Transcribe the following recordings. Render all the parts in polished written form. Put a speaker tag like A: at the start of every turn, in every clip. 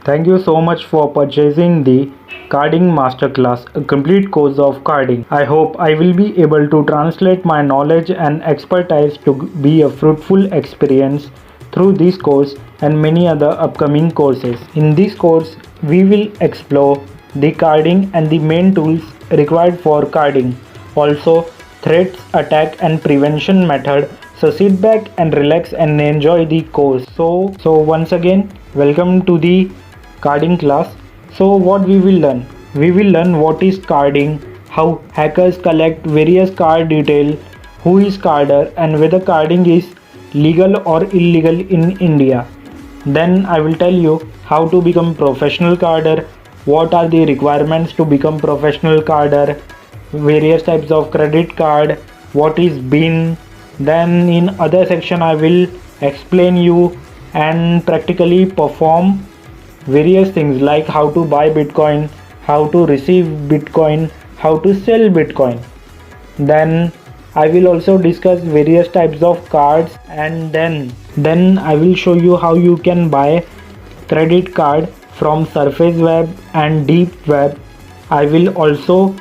A: Thank you so much for purchasing the Carding Masterclass, a complete course of carding. I hope I will be able to translate my knowledge and expertise to be a fruitful experience through this course and many other upcoming courses. In this course, we will explore the carding and the main tools required for carding. Also, threats, attack and prevention method. So sit back and relax and enjoy the course. So once again, welcome to the carding class. So what we will learn? We will learn what is carding, how hackers collect various card detail, who is carder and whether carding is legal or illegal in India. Then I will tell you how to become professional carder, what are the requirements to become professional carder, various types of credit card, what is BIN. Then in other section I will explain you and practically perform various things like how to buy Bitcoin, how to receive Bitcoin, how to sell Bitcoin. Then I will also discuss various types of cards, and then I will show you how you can buy credit card from surface web and deep web. I will also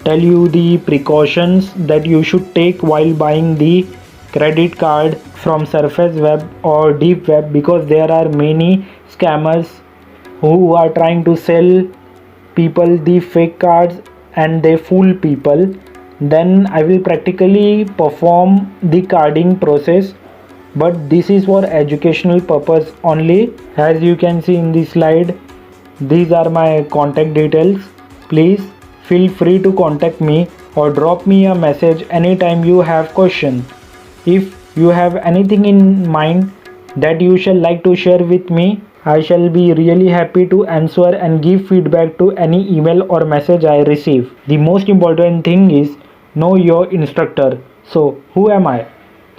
A: tell you the precautions that you should take while buying the credit card from surface web or deep web, because there are many scammers who are trying to sell people the fake cards and they fool people. Then I will practically perform the carding process, but this is for educational purpose only. As you can see in this slide, these are my contact details. Please feel free to contact me or drop me a message anytime you have question. If you have anything in mind that you shall like to share with me, I shall be really happy to answer and give feedback to any email or message I receive. The most important thing is know your instructor. So, who am I?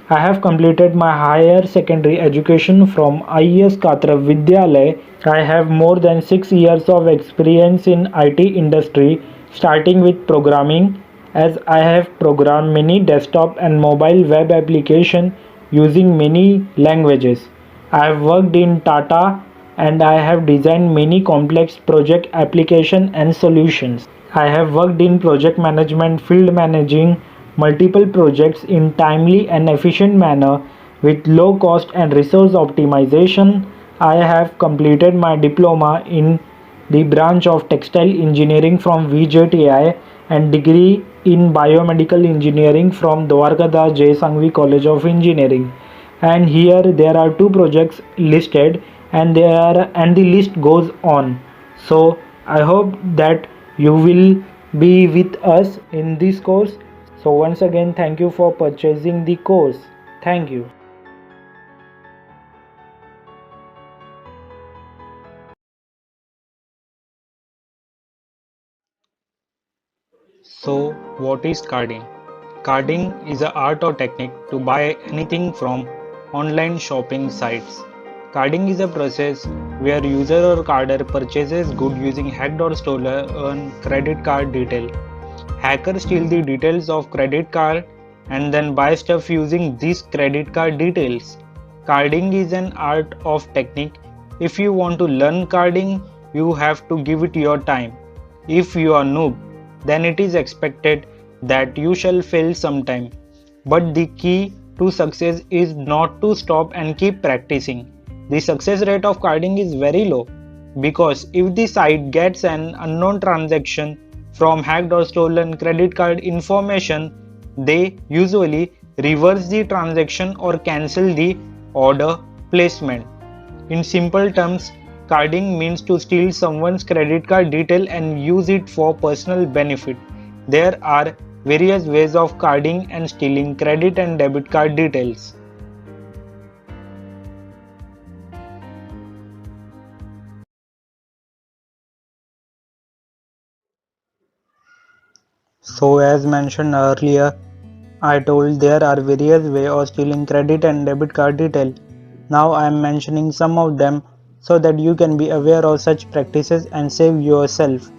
A: I have completed my higher secondary education from IES Katra Vidyalay. I have more than 6 years of experience in IT industry, starting with programming, as I have programmed many desktop and mobile web applications using many languages. I have worked in Tata and I have designed many complex project application and solutions. I have worked in project management field, managing multiple projects in timely and efficient manner with low cost and resource optimization. I have completed my diploma in the branch of textile engineering from VJTI and degree in biomedical engineering from Dwarkada J. Sangvi College of Engineering. And here there are two projects listed, and the list goes on. So I hope that you will be with us in this course. So once again, thank you for purchasing the course. Thank you. So, what is carding? Carding is an art or technique to buy anything from online shopping sites. Carding is a process where user or carder purchases good using hacked or stolen credit card detail. Hackers steal the details of credit card and then buy stuff using these credit card details. Carding is an art of technique. If you want to learn carding, you have to give it your time. If you are noob, then it is expected that you shall fail sometime. But the key to success is not to stop and keep practicing. The success rate of carding is very low, because if the site gets an unknown transaction from hacked or stolen credit card information, they usually reverse the transaction or cancel the order placement. In simple terms, carding means to steal someone's credit card detail and use it for personal benefit. There are various ways of carding and stealing credit and debit card details. So as mentioned earlier, I told there are various ways of stealing credit and debit card detail. Now I am mentioning some of them so that you can be aware of such practices and save yourself.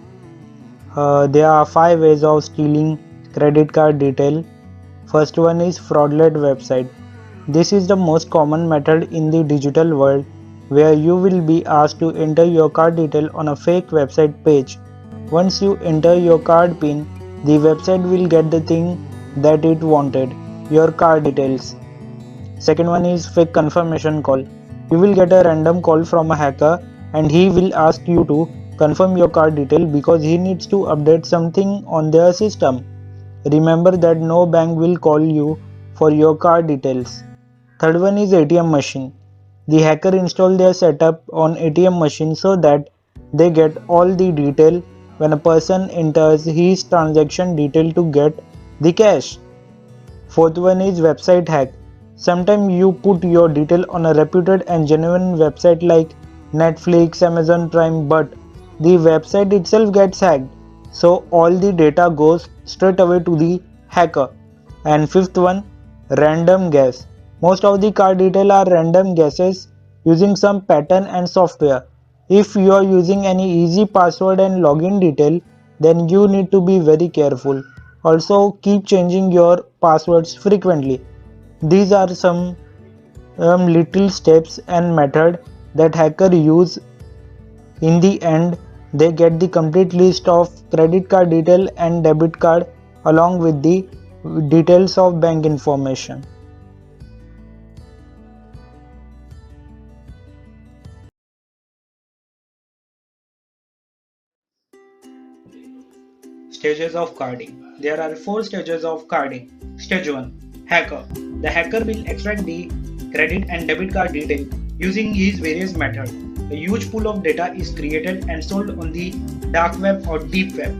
A: There are 5 ways of stealing credit card detail. First one is fraudulent website. This is the most common method in the digital world, where you will be asked to enter your card detail on a fake website page. Once you enter your card pin, the website will get the thing that it wanted, your card details. Second one is fake confirmation call. You will get a random call from a hacker and he will ask you to confirm your card detail because he needs to update something on their system. Remember that no bank will call you for your card details. Third one is ATM machine. The hacker install their setup on ATM machine so that they get all the detail when a person enters his transaction detail to get the cash. Fourth one is website hack. Sometimes you put your detail on a reputed and genuine website like Netflix, Amazon Prime, but the website itself gets hacked. So all the data goes straight away to the hacker. And fifth one, random guess. Most of the card detail are random guesses using some pattern and software. If you are using any easy password and login detail, then you need to be very careful. Also, keep changing your passwords frequently. These are some little steps and method that hacker use. In the end, they get the complete list of credit card detail and debit card along with the details of bank information. Stages of carding. There are four stages of carding. Stage 1, Hacker. The hacker will extract the credit and debit card detail using his various methods. A huge pool of data is created and sold on the dark web or deep web.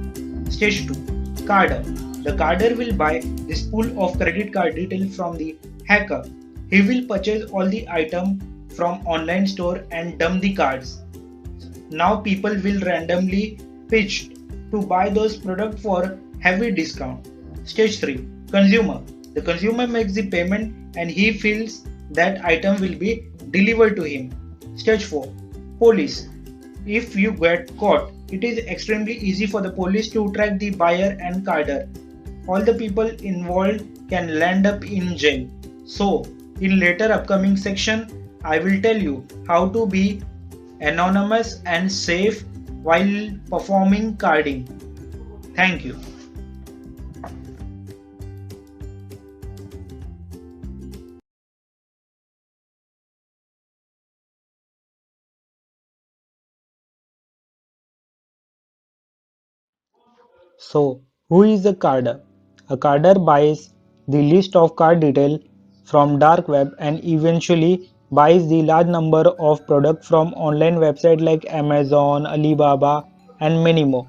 A: Stage 2, Carder. The carder will buy this pool of credit card detail from the hacker. He will purchase all the item from online store and dump the cards. Now people will randomly pitch to buy those products for heavy discount. Stage 3, Consumer. The consumer makes the payment and he feels that item will be delivered to him. Stage 4, Police. If you get caught, it is extremely easy for the police to track the buyer and carder. All the people involved can land up in jail. So, in later upcoming section, I will tell you how to be anonymous and safe while performing carding. Thank you. So, who is a carder? A carder buys the list of card detail from dark web and eventually buys the large number of products from online websites like Amazon, Alibaba and many more.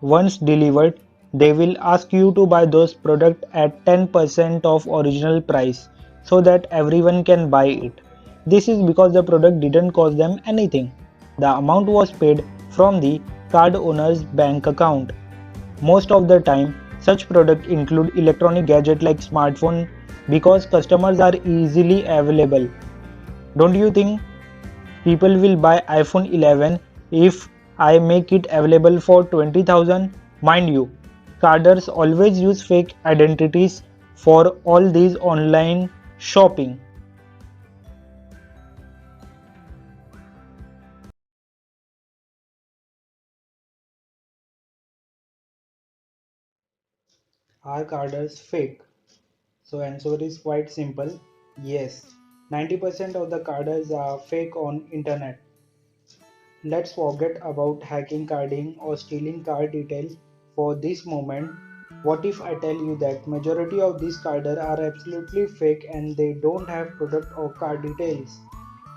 A: Once delivered, they will ask you to buy those products at 10% of original price so that everyone can buy it. This is because the product didn't cost them anything. The amount was paid from the card owner's bank account. Most of the time, such products include electronic gadgets like smartphone because customers are easily available. Don't you think people will buy iPhone 11 if I make it available for 20,000? Mind you, carders always use fake identities for all these online shopping. Are carders fake? So answer is quite simple. Yes. 90% of the carders are fake on internet. Let's forget about hacking carding or stealing card details for this moment. What if I tell you that majority of these carders are absolutely fake and they don't have product or card details?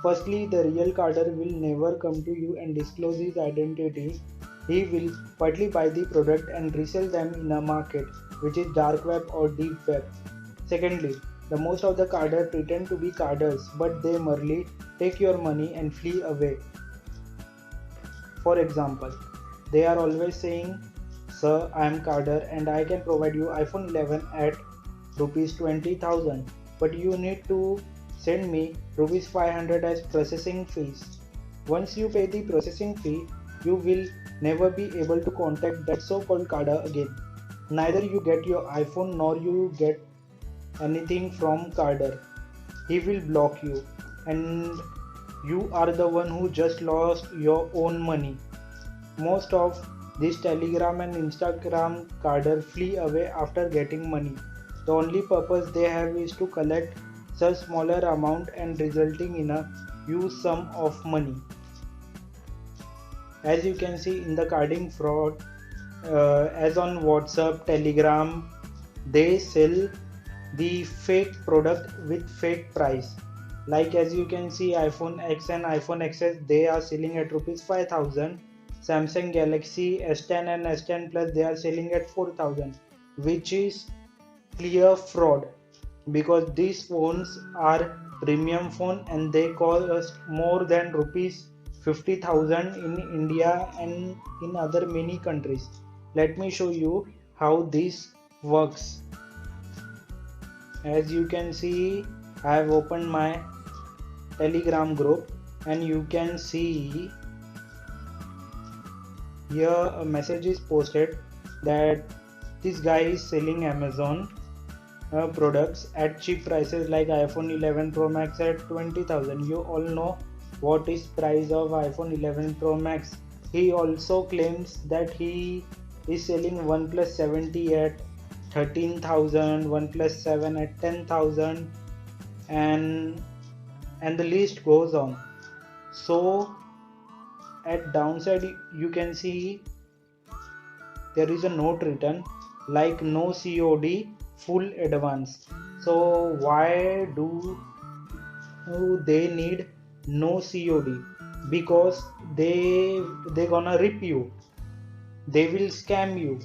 A: Firstly, the real carder will never come to you and disclose his identity. He will partly buy the product and resell them in a market, which is dark web or deep web. Secondly, the most of the carders pretend to be carders, but they merely take your money and flee away. For example, they are always saying, Sir, I am Carder and I can provide you iPhone 11 at rupees 20,000, but you need to send me rupees 500 as processing fees. Once you pay the processing fee, you will never be able to contact that so-called Carder again. Neither you get your iPhone nor you get anything from Carder. He will block you and you are the one who just lost your own money. Most of these Telegram and Instagram carders flee away after getting money. The only purpose they have is to collect such smaller amount and resulting in a huge sum of money. As you can see in the carding fraud, as on WhatsApp, Telegram, they sell the fake product with fake price. Like as you can see, iPhone X and iPhone XS, they are selling at rupees 5000. Samsung Galaxy S10 and S10 Plus, they are selling at 4000, which is clear fraud, because these phones are premium phone and they cost more than rupees 50,000 in India and in other many countries. Let me show you how this works. As you can see, I have opened my Telegram group and you can see here a message is posted that this guy is selling Amazon products at cheap prices like iPhone 11 Pro Max at 20,000. You all know what is price of iPhone 11 Pro Max. He also claims that he is selling OnePlus 70 at 13,000, OnePlus 7 at 10,000, and the list goes on. So at downside you can see there is a note written like no COD, full advance. So why do they need no COD? Because they gonna rip you. They will scam you.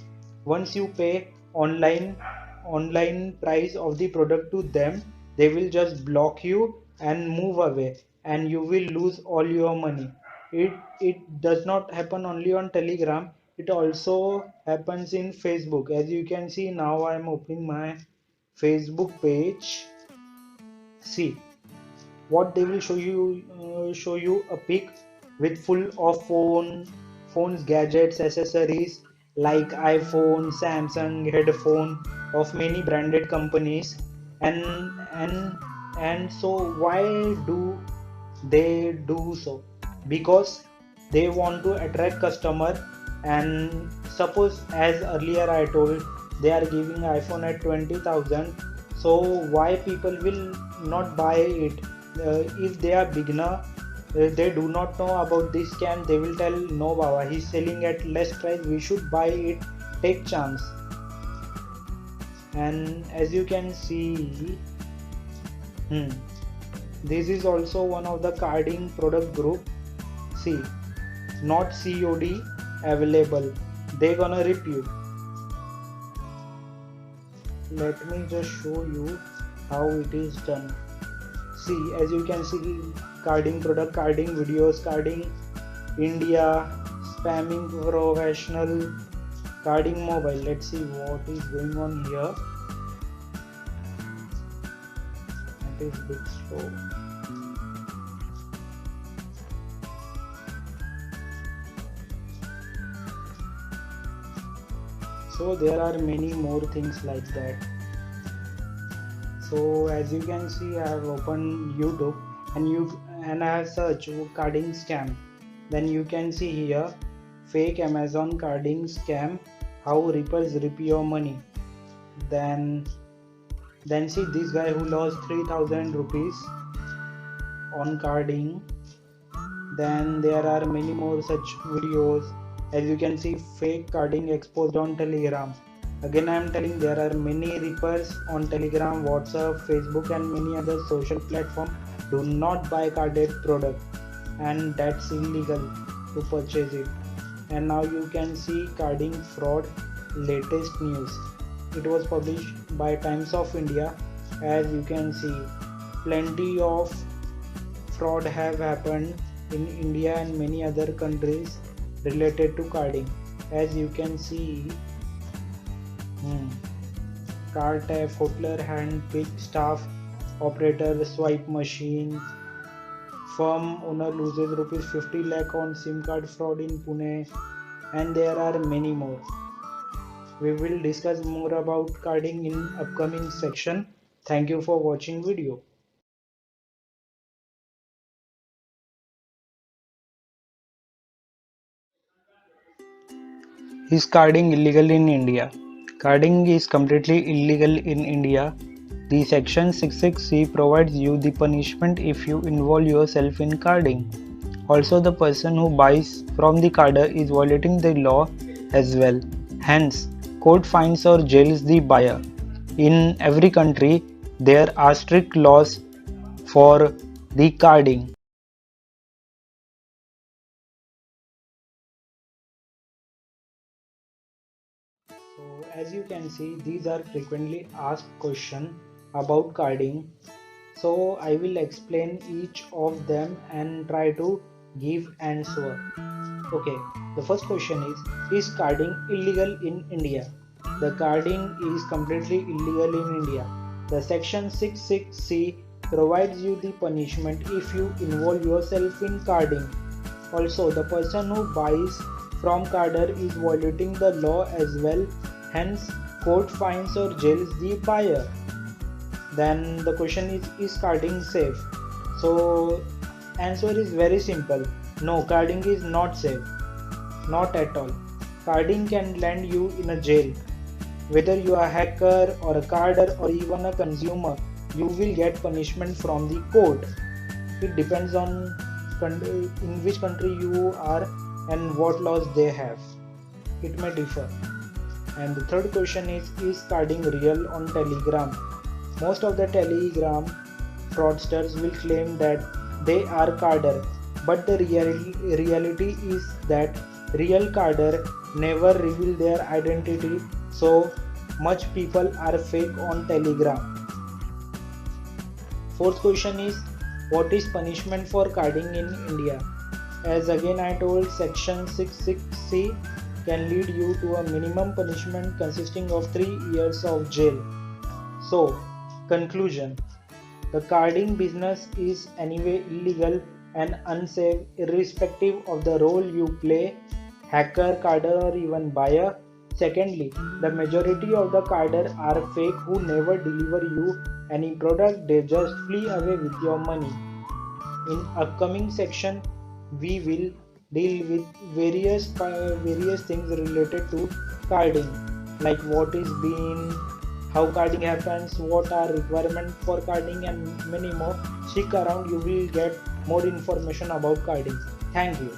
A: Once you pay online price of the product to them, they will just block you and move away, and you will lose all your money. It does not happen only on Telegram, it also happens in Facebook. As you can see, now I am opening my Facebook page. See what they will show you a pic with full of phones, gadgets, accessories like iPhone, Samsung, headphone of many branded companies. And and and so why do they do so? Because they want to attract customer. And suppose, as earlier I told, they are giving iPhone at 20,000, so why people will not buy it? If they are beginner, they do not know about this scam, they will tell no baba, he's selling at less price, we should buy it, take chance. And as you can see, hmm, this is also one of the carding product group. See, not COD available, they gonna rip you. Let me just show you how it is done. See, as you can see, carding product, carding videos, carding India, spamming professional, carding mobile. Let's see what is going on here. It is a bit slow. So there are many more things like that. So as you can see, I have opened YouTube and I have searched carding scam. Then you can see here fake Amazon carding scam, how rippers rip your money. Then see this guy who lost 3,000 rupees on carding. Then there are many more such videos. As you can see, fake carding exposed on Telegram. Again I am telling, there are many rippers on Telegram, WhatsApp, Facebook and many other social platforms. Do not buy carded product, and that's illegal to purchase it. And now you can see carding fraud latest news. It was published by Times of India. As you can see, plenty of fraud have happened in India and many other countries related to carding. As you can see, card tap, Hotler hand pick, staff operator swipe machine, firm owner loses rupees 50 lakh on SIM card fraud in Pune, and there are many more. We will discuss more about carding in upcoming section. Thank you for watching video. Is carding illegal in India? Carding is completely illegal in India. The Section 66C provides you the punishment if you involve yourself in carding. Also, the person who buys from the carder is violating the law as well. Hence, court fines or jails the buyer. In every country, there are strict laws for the carding. So as you can see, these are frequently asked questions about carding. So I will explain each of them and try to give answer. Okay, the first question is carding illegal in India? The carding is completely illegal in India. The section 66C provides you the punishment if you involve yourself in carding. Also, the person who buys from carder is violating the law as well. Hence, court fines or jails the buyer. Then the question is carding safe? So answer is very simple. No, carding is not safe. Not at all. Carding can land you in a jail. Whether you are a hacker or a carder or even a consumer, you will get punishment from the court. It depends on in which country you are and what laws they have. It may differ. And the third question is carding real on Telegram? Most of the Telegram fraudsters will claim that they are carder, but the reality is that real carder never reveal their identity, so much people are fake on Telegram. Fourth question is what is punishment for carding in India? As again I told, section 66C can lead you to a minimum punishment consisting of 3 years of jail. So, conclusion. The carding business is anyway illegal and unsafe irrespective of the role you play, hacker, carder or even buyer. Secondly, the majority of the carder are fake who never deliver you any product, they just flee away with your money. In upcoming section, we will deal with various things related to carding, like what is being, how carding happens, what are requirements for carding and many more. Stick around, you will get more information about carding. Thank you.